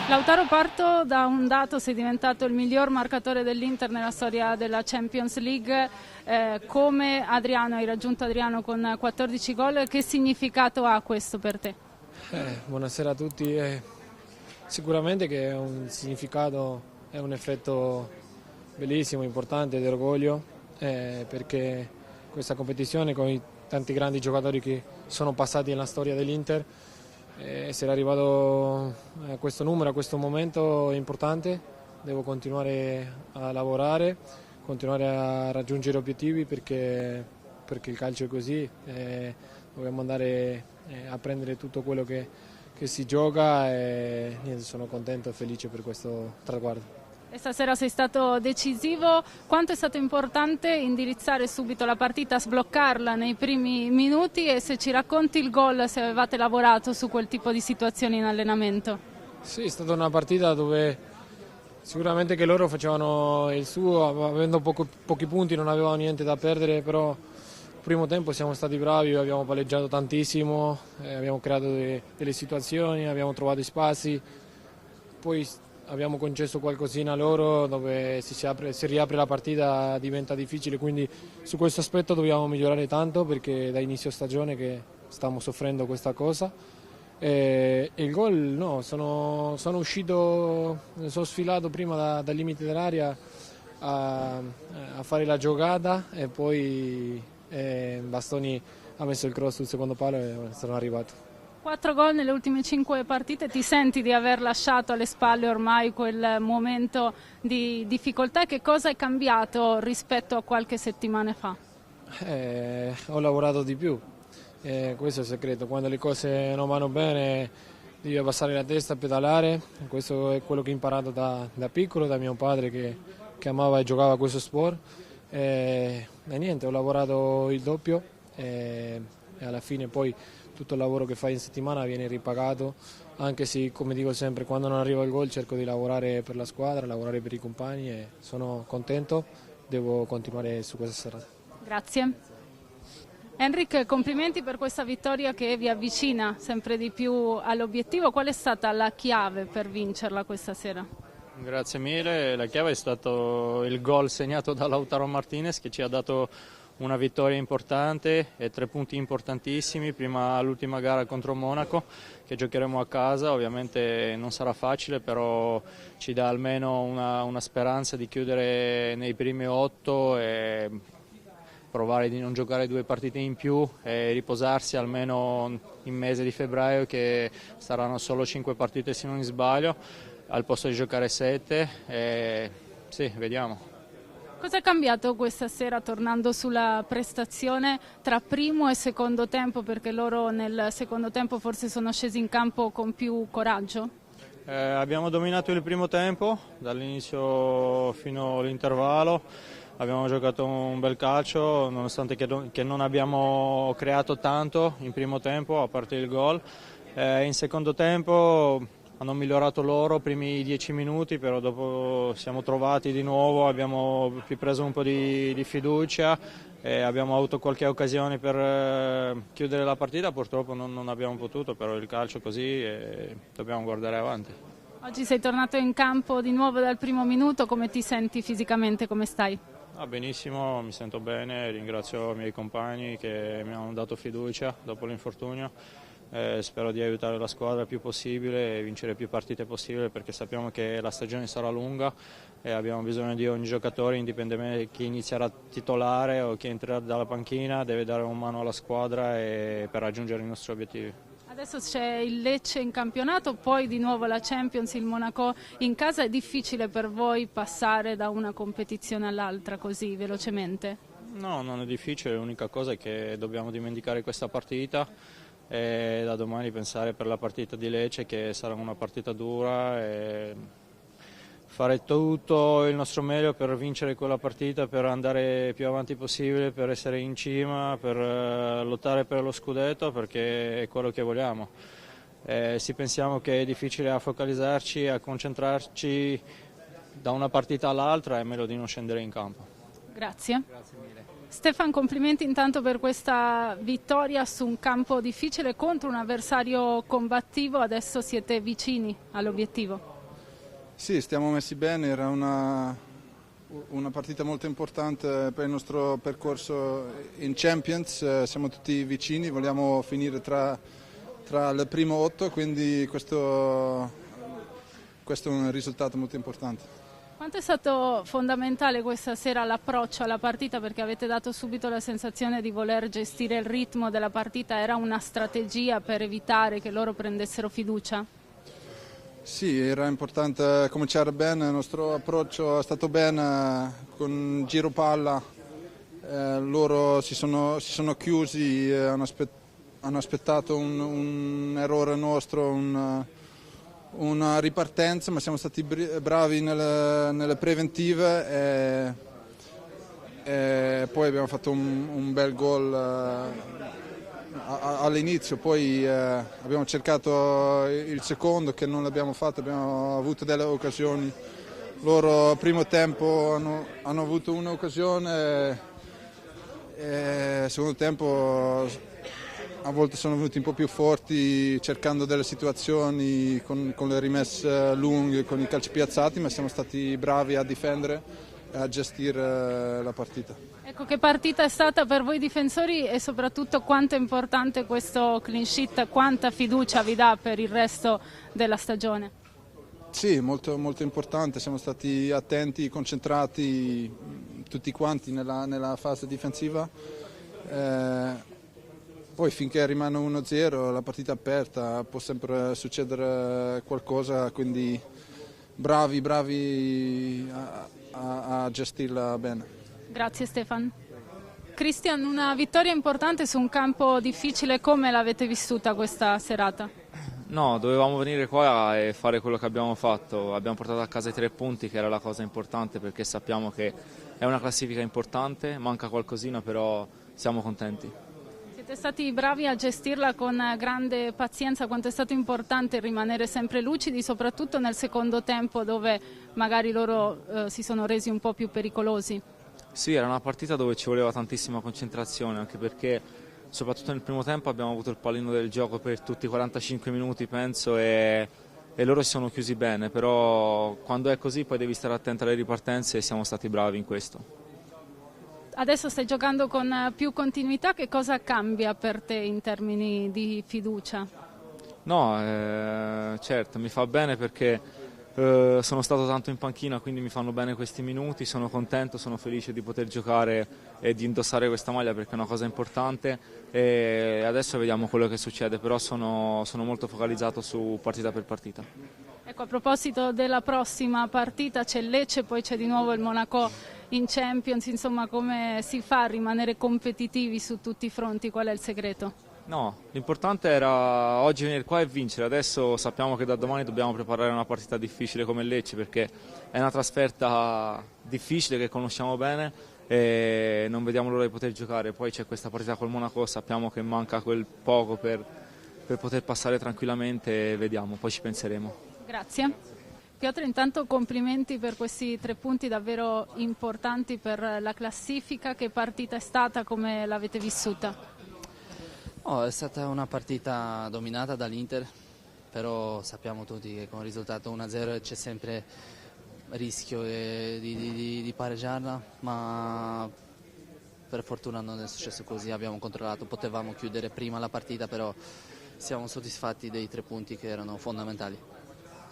Lautaro, parto da un dato: sei diventato il miglior marcatore dell'Inter nella storia della Champions League. Come Adriano, hai raggiunto Adriano con 14 gol, che significato ha questo per te? Buonasera a tutti. Sicuramente che è un significato, è un effetto bellissimo, importante ed orgoglio, perché questa competizione con i tanti grandi giocatori che sono passati nella storia dell'Inter, essere arrivato a questo numero, a questo momento è importante. Devo continuare a lavorare, continuare a raggiungere obiettivi perché il calcio è così, dobbiamo andare a prendere tutto quello che si gioca e niente, sono contento e felice per questo traguardo. E stasera sei stato decisivo. Quanto è stato importante indirizzare subito la partita, sbloccarla nei primi minuti, e se ci racconti il gol, se avevate lavorato su quel tipo di situazioni in allenamento? Sì, è stata una partita dove sicuramente che loro facevano il suo, avendo pochi punti non avevano niente da perdere, però il primo tempo siamo stati bravi, abbiamo palleggiato tantissimo, abbiamo creato delle situazioni, abbiamo trovato spazi, poi abbiamo concesso qualcosina a loro, dove si riapre la partita diventa difficile, quindi su questo aspetto dobbiamo migliorare tanto perché da inizio stagione che stiamo soffrendo questa cosa. E il gol no, sono uscito, sono sfilato prima dal limite dell'area a fare la giocata e poi Bastoni ha messo il cross sul secondo palo e sono arrivato. 4 gol nelle ultime 5 partite, ti senti di aver lasciato alle spalle ormai quel momento di difficoltà? Che cosa è cambiato rispetto a qualche settimana fa? Ho lavorato di più, questo è il segreto. Quando le cose non vanno bene devi abbassare la testa e pedalare. Questo è quello che ho imparato da piccolo, da mio padre che amava e giocava a questo sport. E niente, ho lavorato il doppio e alla fine poi tutto il lavoro che fai in settimana viene ripagato, anche se, come dico sempre, quando non arriva il gol cerco di lavorare per la squadra, lavorare per i compagni e sono contento, devo continuare su questa strada. Grazie. Enric, complimenti per questa vittoria che vi avvicina sempre di più all'obiettivo. Qual è stata la chiave per vincerla questa sera? Grazie mille, la chiave è stato il gol segnato da Lautaro Martinez, che ci ha dato una vittoria importante e 3 punti importantissimi. Prima l'ultima gara contro Monaco che giocheremo a casa, ovviamente non sarà facile, però ci dà almeno una speranza di chiudere nei primi 8 e provare di non giocare 2 partite in più e riposarsi almeno in mese di febbraio, che saranno solo 5 partite se non mi sbaglio, al posto di giocare 7 e sì, vediamo. Cosa è cambiato questa sera, tornando sulla prestazione, tra primo e secondo tempo? Perché loro nel secondo tempo forse sono scesi in campo con più coraggio? Abbiamo dominato il primo tempo, dall'inizio fino all'intervallo. Abbiamo giocato un bel calcio, nonostante che non abbiamo creato tanto in primo tempo, a parte il gol. In secondo tempo hanno migliorato loro, primi 10 minuti, però dopo siamo trovati di nuovo, abbiamo preso un po' di fiducia e abbiamo avuto qualche occasione per chiudere la partita, purtroppo non abbiamo potuto, però il calcio è così e dobbiamo guardare avanti. Oggi sei tornato in campo di nuovo dal primo minuto, come ti senti fisicamente, come stai? Benissimo, mi sento bene, ringrazio i miei compagni che mi hanno dato fiducia dopo l'infortunio. Spero di aiutare la squadra il più possibile e vincere più partite possibile, perché sappiamo che la stagione sarà lunga e abbiamo bisogno di ogni giocatore, indipendentemente da chi inizierà titolare o chi entrerà dalla panchina, deve dare una mano alla squadra per raggiungere i nostri obiettivi. Adesso c'è il Lecce in campionato, poi di nuovo la Champions, il Monaco in casa. È difficile per voi passare da una competizione all'altra così velocemente? No, non è difficile, l'unica cosa è che dobbiamo dimenticare questa partita e da domani pensare per la partita di Lecce, che sarà una partita dura, e fare tutto il nostro meglio per vincere quella partita, per andare più avanti possibile, per essere in cima, per lottare per lo scudetto, perché è quello che vogliamo. Se pensiamo che è difficile a focalizzarci, a concentrarci da una partita all'altra, è meglio di non scendere in campo. Grazie. Grazie mille. Stefan, complimenti intanto per questa vittoria su un campo difficile contro un avversario combattivo, adesso siete vicini all'obiettivo. Sì, stiamo messi bene, era una partita molto importante per il nostro percorso in Champions, siamo tutti vicini, vogliamo finire tra le prime 8, quindi questo è un risultato molto importante. Quanto è stato fondamentale questa sera l'approccio alla partita, perché avete dato subito la sensazione di voler gestire il ritmo della partita, era una strategia per evitare che loro prendessero fiducia? Sì, era importante cominciare bene, il nostro approccio è stato bene con giro palla, loro si sono chiusi, hanno aspettato un errore nostro, una ripartenza, ma siamo stati bravi nelle preventive e poi abbiamo fatto un bel gol all'inizio, poi abbiamo cercato il secondo che non l'abbiamo fatto, abbiamo avuto delle occasioni. Loro al primo tempo hanno avuto un'occasione e al secondo tempo a volte sono venuti un po' più forti cercando delle situazioni con le rimesse lunghe, con i calci piazzati, ma siamo stati bravi a difendere e a gestire la partita. Ecco, che partita è stata per voi difensori e soprattutto quanto è importante questo clean sheet, quanta fiducia vi dà per il resto della stagione? Sì, molto, molto importante, siamo stati attenti, concentrati tutti quanti nella fase difensiva. Poi finché rimane 1-0 la partita è aperta, può sempre succedere qualcosa, quindi bravi a gestirla bene. Grazie Stefan. Cristian, una vittoria importante su un campo difficile, come l'avete vissuta questa serata? No, dovevamo venire qua e fare quello che abbiamo fatto, abbiamo portato a casa i 3 punti che era la cosa importante perché sappiamo che è una classifica importante, manca qualcosina però siamo contenti. Siete stati bravi a gestirla con grande pazienza, quanto è stato importante rimanere sempre lucidi, soprattutto nel secondo tempo dove magari loro si sono resi un po' più pericolosi. Sì, era una partita dove ci voleva tantissima concentrazione, anche perché soprattutto nel primo tempo abbiamo avuto il pallino del gioco per tutti i 45 minuti penso e loro si sono chiusi bene, però quando è così poi devi stare attento alle ripartenze e siamo stati bravi in questo. Adesso stai giocando con più continuità, che cosa cambia per te in termini di fiducia? No, certo, mi fa bene perché sono stato tanto in panchina, quindi mi fanno bene questi minuti, sono contento, sono felice di poter giocare e di indossare questa maglia perché è una cosa importante e adesso vediamo quello che succede, però sono molto focalizzato su partita per partita. Ecco, a proposito della prossima partita c'è il Lecce, poi c'è di nuovo il Monaco in Champions, insomma come si fa a rimanere competitivi su tutti i fronti, qual è il segreto? No, l'importante era oggi venire qua e vincere, adesso sappiamo che da domani dobbiamo preparare una partita difficile come il Lecce perché è una trasferta difficile che conosciamo bene e non vediamo l'ora di poter giocare, poi c'è questa partita col Monaco, sappiamo che manca quel poco per poter passare tranquillamente e vediamo, poi ci penseremo. Grazie. Piotr, intanto complimenti per questi 3 punti davvero importanti per la classifica, che partita è stata, come l'avete vissuta? È stata una partita dominata dall'Inter, però sappiamo tutti che con il risultato 1-0 c'è sempre rischio di pareggiarla, ma per fortuna non è successo così, abbiamo controllato, potevamo chiudere prima la partita, però siamo soddisfatti dei 3 punti che erano fondamentali.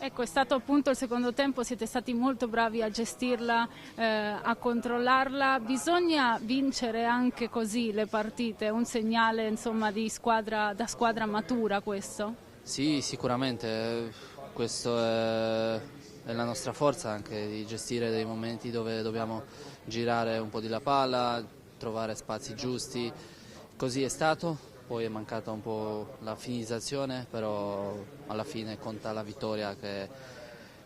Ecco, è stato appunto il secondo tempo, siete stati molto bravi a gestirla, a controllarla. Bisogna vincere anche così le partite, è un segnale insomma di squadra, da squadra matura questo? Sì, sicuramente, questo è la nostra forza anche di gestire dei momenti dove dobbiamo girare un po' di la palla, trovare spazi giusti, così è stato. Poi è mancata un po' la finizzazione, però alla fine conta la vittoria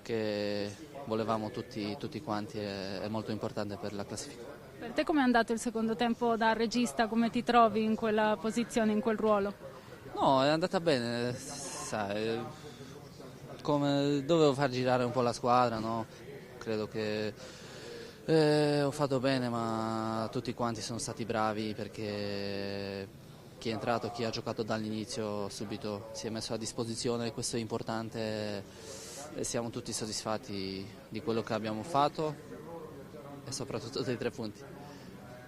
che volevamo tutti quanti, è molto importante per la classifica. Per te com'è andato il secondo tempo da regista, come ti trovi in quella posizione, in quel ruolo? No, è andata bene, sai, dovevo far girare un po' la squadra, no? Credo che Ho fatto bene, ma tutti quanti sono stati bravi perché chi è entrato, chi ha giocato dall'inizio subito si è messo a disposizione, questo è importante e siamo tutti soddisfatti di quello che abbiamo fatto e soprattutto dei 3 punti.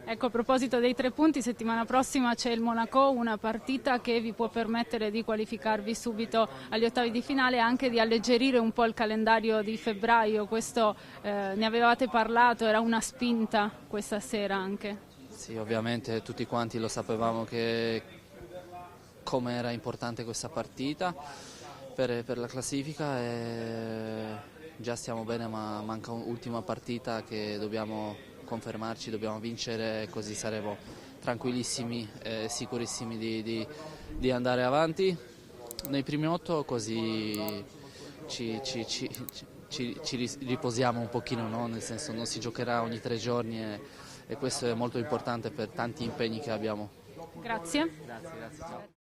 Ecco, a proposito dei 3 punti, settimana prossima c'è il Monaco, una partita che vi può permettere di qualificarvi subito agli ottavi di finale e anche di alleggerire un po' il calendario di febbraio. Questo ne avevate parlato, era una spinta questa sera anche. Sì, ovviamente tutti quanti lo sapevamo che come era importante questa partita per la classifica e già stiamo bene, ma manca un'ultima partita che dobbiamo confermarci, dobbiamo vincere, così saremo tranquillissimi e sicurissimi di andare avanti nei primi 8, così ci riposiamo un pochino, no? Nel senso non si giocherà ogni 3 giorni e questo è molto importante per tanti impegni che abbiamo. Grazie. Grazie, ciao.